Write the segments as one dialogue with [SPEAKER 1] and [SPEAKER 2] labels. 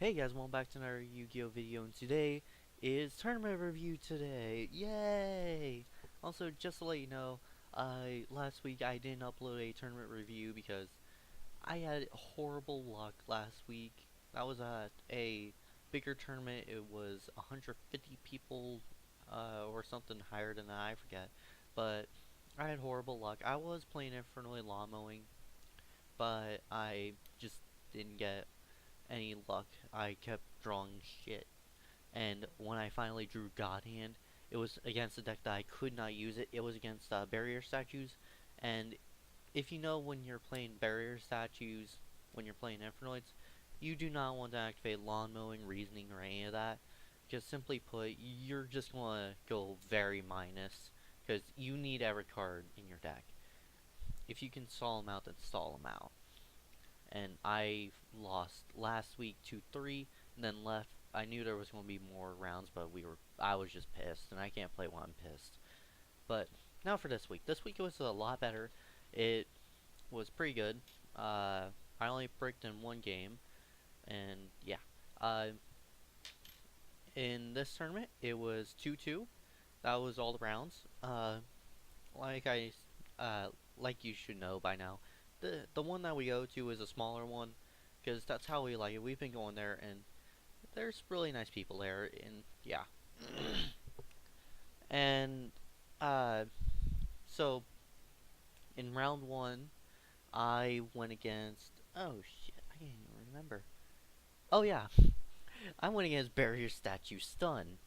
[SPEAKER 1] Hey guys, welcome back to another Yu-Gi-Oh video, and today is tournament review today. Yay! Also, just to let you know, last week I didn't upload a tournament review because I had horrible luck last week. That was at a bigger tournament. It was 150 people, or something higher than that, I forget. But I had horrible luck. I was playing Infernally Lawn Mowing, but I just didn't get any luck. I kept drawing shit. And when I finally drew God Hand, it was against a deck that I could not use it. It was against barrier statues. And if you know when you're playing barrier statues, when you're playing Infernoids, you do not want to activate lawn mowing, reasoning, or any of that. Because simply put, you're just going to go very minus. Because you need every card in your deck. If you can stall them out, then stall them out. And I lost last week 2-3, and then left. I knew there was going to be more rounds, but I was just pissed, and I can't play when I'm pissed. But now for this week. This week it was a lot better. It was pretty good. I only bricked in one game, and yeah. In this tournament, it was 2-2. That was all the rounds. Like I, uh, like you should know by now, the one that we go to is a smaller one, because that's how we like it. We've been going there, and there's really nice people there, and yeah. And uh, so in round one, I went against. Oh shit, I can't even remember. Oh yeah, I went against Barrier Statue Stun.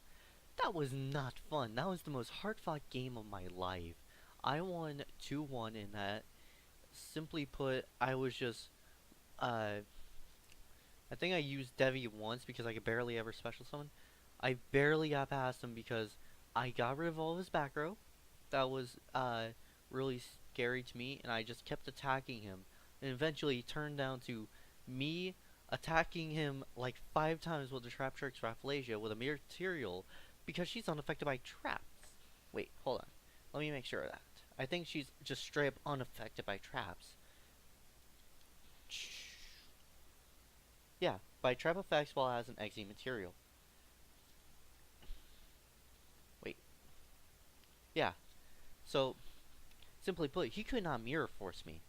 [SPEAKER 1] That was not fun. That was the most hard-fought game of my life. I won 2-1 in that. Simply put, I was just uh, I think I used Devi once because I could barely ever special summon. I barely got past him because I got rid of all of his back row. That was really scary to me, and I just kept attacking him. And eventually it turned down to me attacking him like 5 times with the Trap Shark's Rafflesia with a material because she's unaffected by traps. Wait, hold on. Let me make sure of that. I think she's just straight up unaffected by traps. Yeah, by trap effects while it has an XE material. Wait, yeah. So, simply put, he could not mirror force me.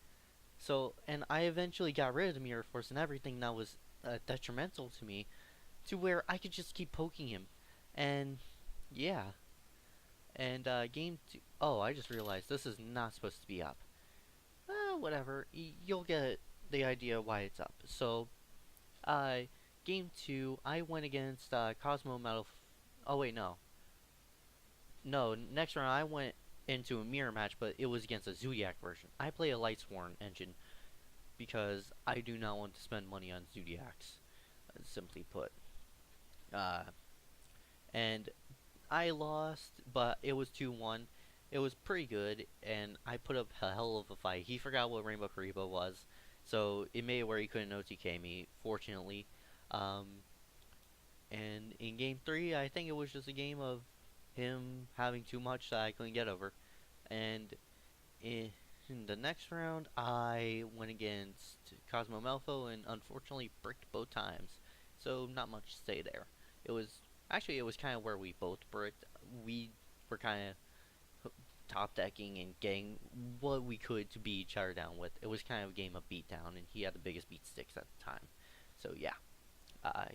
[SPEAKER 1] So, and I eventually got rid of the mirror force and everything that was detrimental to me, to where I could just keep poking him. And, yeah. And, game two. Oh, I just realized this is not supposed to be up. Whatever. You'll get the idea why it's up. So, uh, game two, I went against, Cosmo Metal. Oh, wait, no. No, next round I went into a mirror match, but it was against a Zodiac version. I play a Lightsworn engine because I do not want to spend money on Zodiacs, simply put. Uh, and I lost, but it was 2-1. It was pretty good, and I put up a hell of a fight. He forgot what Rainbow Karibo was, so it made it where he couldn't OTK me, fortunately. Um, and in game 3, I think it was just a game of him having too much that I couldn't get over. And in the next round, I went against Cosmo Malfo and unfortunately bricked both times. So not much to say there. It was kind of where we both bricked. We were kind of top decking and getting what we could to beat each other down with. It was kind of a game of beatdown, and he had the biggest beat sticks at the time. So yeah. Uh,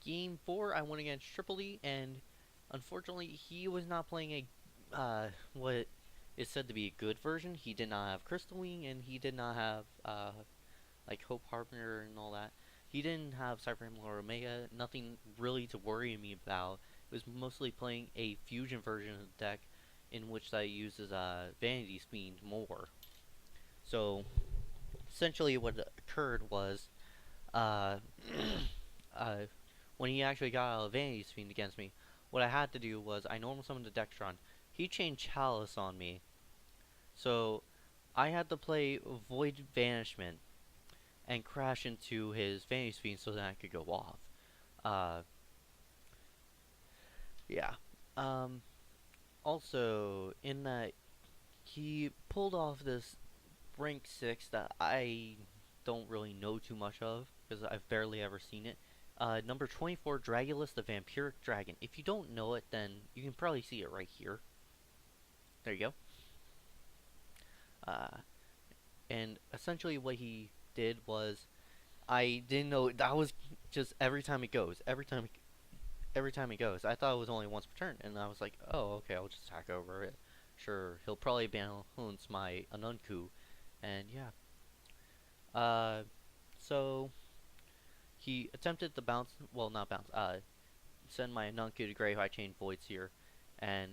[SPEAKER 1] Game 4, I went against Triple E, and unfortunately, he was not playing what is said to be a good version. He did not have Crystal Wing, and he did not have like Hope Harbinger and all that. He didn't have Cyber Lord Omega. Nothing really to worry me about. It was mostly playing a fusion version of the deck, in which that uses Vanity Fiend more. So essentially, what occurred was uh, uh, when he actually got out of Vanity's Fiend against me, what I had to do was I normal summoned the Dextron. He changed Chalice on me, so I had to play Void Vanishment and crash into his Vanity's Fiend so that I could go off. Uh, yeah. Um, Also, in that he pulled off this rank 6 that I don't really know too much of because I've barely ever seen it. Number 24, Dragulus the Vampiric Dragon. If you don't know it, then you can probably see it right here. There you go. Uh, and essentially what he did was, I didn't know that was just every time it goes, every time it goes. I thought it was only once per turn, and I was like, oh, okay, I'll just attack over it. Sure, he'll probably balance my Anunku, and yeah. So he attempted to bounce, well, not bounce, send my Anunku to Grave High Chain Voids here, and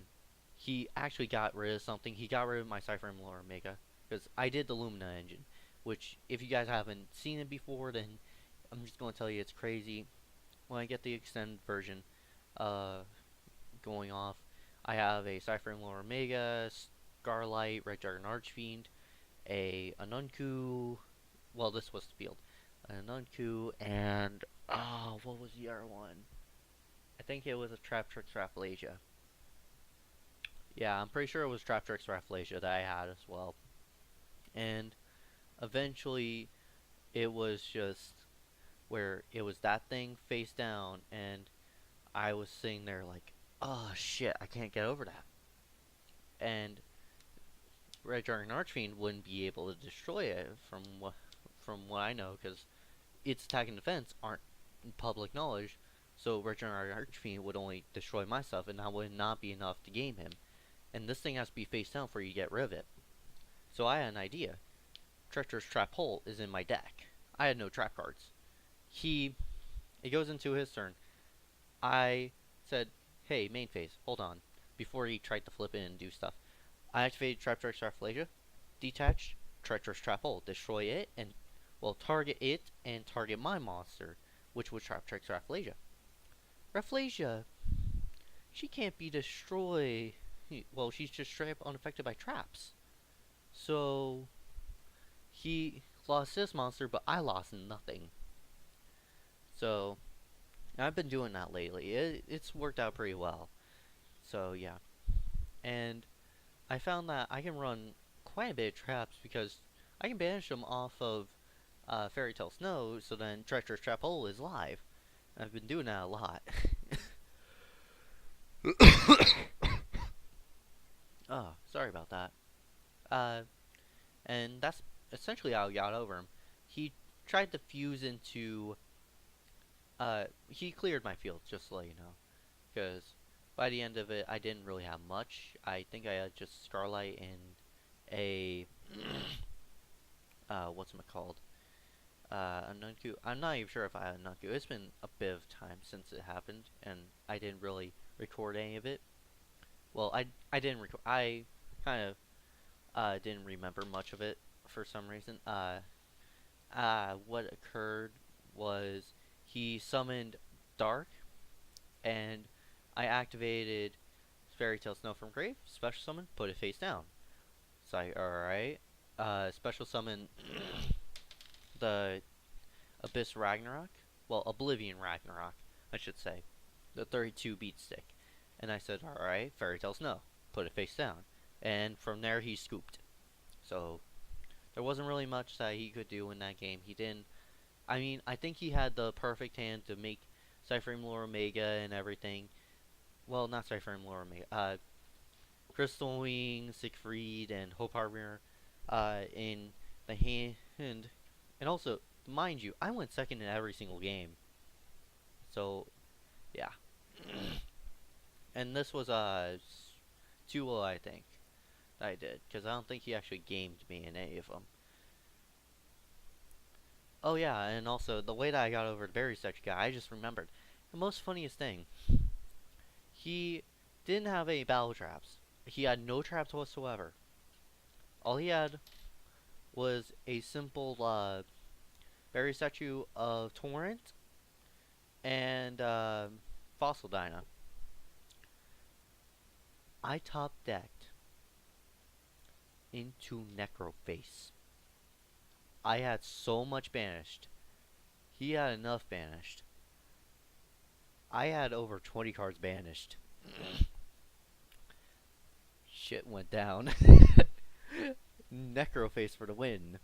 [SPEAKER 1] he actually got rid of something. He got rid of my Cypher Emblem Omega, because I did the Lumina engine, which, if you guys haven't seen it before, then I'm just going to tell you it's crazy. When I get the extended version going off, I have a Cypher Emblem Omega, Scarlight, Red Dragon Archfiend, a Anunku, well, this was the field, an Anunku, and, what was the other one? I think it was a Traptrix Rafflesia. Yeah, I'm pretty sure it was Traptrix Rafflesia that I had as well. And eventually, it was just where it was that thing face down, and I was sitting there like, oh shit, I can't get over that. And Red Dragon Archfiend wouldn't be able to destroy it from what I know, because its attack and defense aren't public knowledge. So Red Dragon Archfiend would only destroy my stuff, and that would not be enough to game him. And this thing has to be face down for you to get rid of it. So I had an idea. Treacherous Trap Hole is in my deck. I had no trap cards. It goes into his turn. I said, hey, main phase, hold on. Before he tried to flip it and do stuff. I activated Traptrix Rafflesia, detached Treacherous Trap Hole, destroy it, and, well, target it and target my monster, which was Traptrix Rafflesia. Rafflesia, she can't be destroyed. Well, she's just straight up unaffected by traps. So, he lost his monster, but I lost nothing. So, I've been doing that lately. It's worked out pretty well. So, yeah. And I found that I can run quite a bit of traps because I can banish them off of Fairy Tale Snow, so then Treacherous Trap Hole is live. I've been doing that a lot. Oh, sorry about that. And that's essentially how I got over him. He tried to fuse into... he cleared my field, just to let you know. Because by the end of it, I didn't really have much. I think I had just Scarlight and a... whatchamacallit? A Nunku. I'm not even sure if I had a Nunku. It's been a bit of time since it happened, and I didn't really record any of it. Well, I didn't record. I kind of didn't remember much of it for some reason. What occurred was he summoned Dark, and I activated Fairy Tale Snow from Grave, special summon, put it face down. So alright. Special summon the Abyss Ragnarok. Well, Oblivion Ragnarok, I should say. The 32 beat stick. And I said, alright, Fairy Tale Snow. Put it face down. And from there, he scooped. So, there wasn't really much that he could do in that game. He didn't... I mean, I think he had the perfect hand to make Cypher Emblem Omega and everything. Well, not Cypher Emblem Omega. Crystal Wing, Siegfried, and Hope Harbor in the hand. And also, mind you, I went second in every single game. So, yeah. And this was 2-0, I think, that I did. Because I don't think he actually gamed me in any of them. Oh yeah, and also, the way that I got over the Berry Section guy, I just remembered. The most funniest thing. He didn't have any battle traps. He had no traps whatsoever. All he had was a simple Berry Statue of Torrent and Fossil Dyna. I top decked into Necroface. I had so much banished. He had enough banished. I had over 20 cards banished. Shit went down. Necroface for the win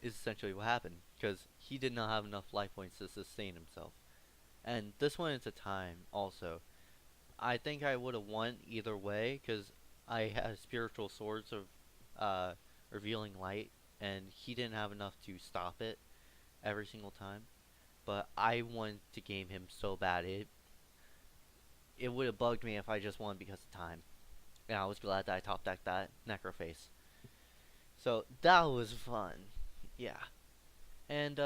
[SPEAKER 1] is essentially what happened, because he did not have enough life points to sustain himself. And this one is a time also. I think I would have won either way because I had spiritual swords of uh, revealing light, and he didn't have enough to stop it every single time. But I wanted to game him so bad it would have bugged me if I just won because of time. And I was glad that I top decked that Necroface. So that was fun. Yeah. And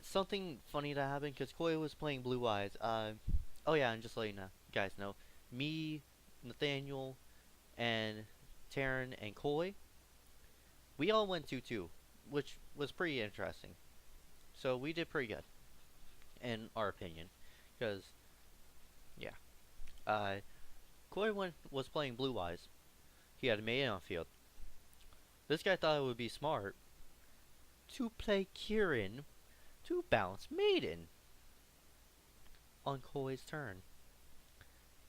[SPEAKER 1] something funny that happened because Koi was playing Blue Eyes. Oh yeah, and just let you guys know, me, Nathaniel, and Taryn and Koi, we all went 2-2, which was pretty interesting. So we did pretty good, in our opinion, because yeah, uh, Koi was playing Blue Eyes. He had a maiden on field. This guy thought it would be smart to play Kieran to bounce Maiden on Koi's turn.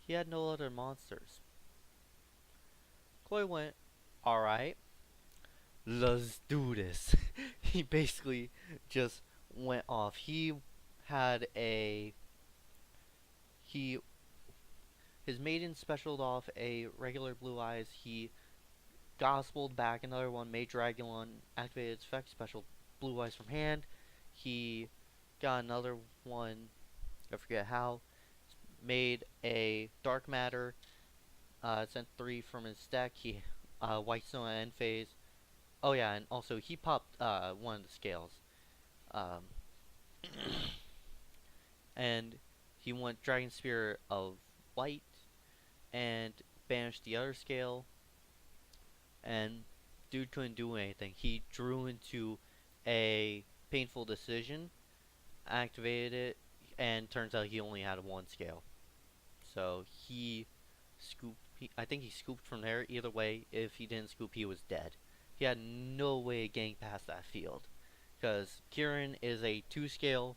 [SPEAKER 1] He had no other monsters. Koi went, alright, let's do this. He basically just went off. He had a. He. His maiden specialed off a regular Blue Eyes. He gospeled back another one, made Dragulon, activated its effect, special Blue Eyes from hand. He got another one, I forget how, made a Dark Matter, sent 3 from his deck. He, White Snow at end phase. Oh yeah, and also he popped, one of the scales. Um, and he went Dragon Spear of White, and banished the other scale, and dude couldn't do anything. He drew into a Painful Decision, activated it, and turns out he only had 1 scale. So he scooped. I think he scooped from there. Either way, if he didn't scoop, he was dead. He had no way of getting past that field, because Kieran is a 2 scale,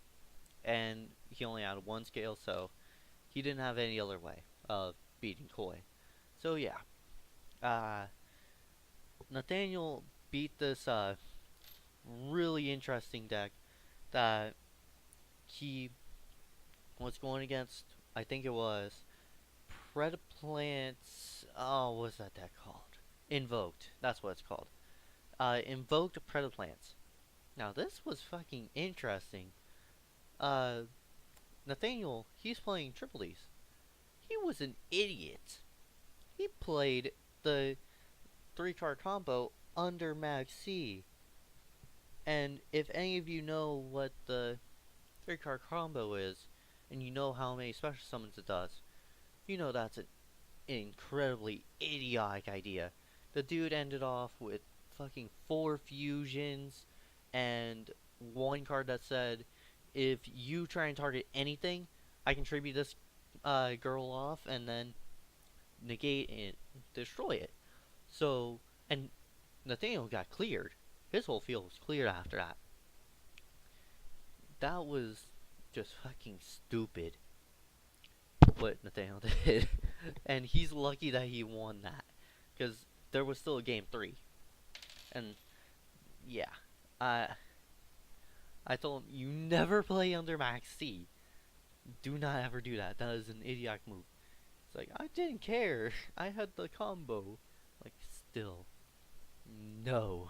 [SPEAKER 1] and he only had 1 scale, so he didn't have any other way of beating Koi. So yeah, uh, Nathaniel beat this really interesting deck that he was going against. I think it was Predaplants. Oh, what's that deck called? Invoked. That's what it's called. Invoked Predaplants. Now this was fucking interesting. Uh, Nathaniel, he's playing Triple D's. He was an idiot. He played the 3-card combo under Mag C. And if any of you know what the 3-card combo is, and you know how many special summons it does, you know that's an incredibly idiotic idea. The dude ended off with fucking 4 fusions and 1 card that said, if you try and target anything, I can tribute this girl off and then negate and destroy it. So, and Nathaniel got cleared. His whole field was cleared after that. That was just fucking stupid what Nathaniel did. And he's lucky that he won that, because there was still a game 3. And yeah, I told him, you never play under Max C. Do not ever do that. That is an idiotic move. It's like, I didn't care. I had the combo. Like, still. No.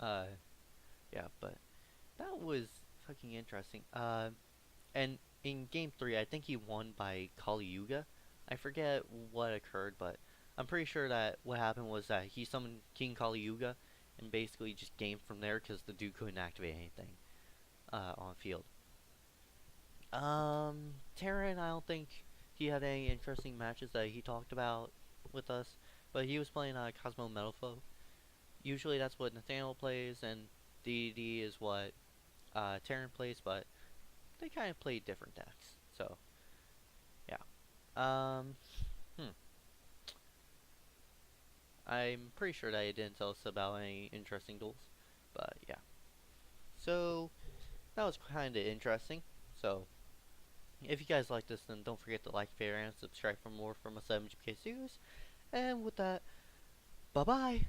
[SPEAKER 1] Yeah, but that was fucking interesting. And in game 3, I think he won by Kali Yuga. I forget what occurred, but I'm pretty sure that what happened was that he summoned King Kali Yuga and basically just gamed from there because the dude couldn't activate anything on field. Terran, I don't think he had any interesting matches that he talked about with us, but he was playing Cosmo Metalfoe. Usually that's what Nathaniel plays, and DD is what Terran plays, but they kind of play different decks. So, yeah. Hmm. I'm pretty sure that he didn't tell us about any interesting duels, but yeah. So, that was kind of interesting. So, if you guys like this, then don't forget to like, favorite, and subscribe for more from us at MGK Studios. And with that, bye-bye!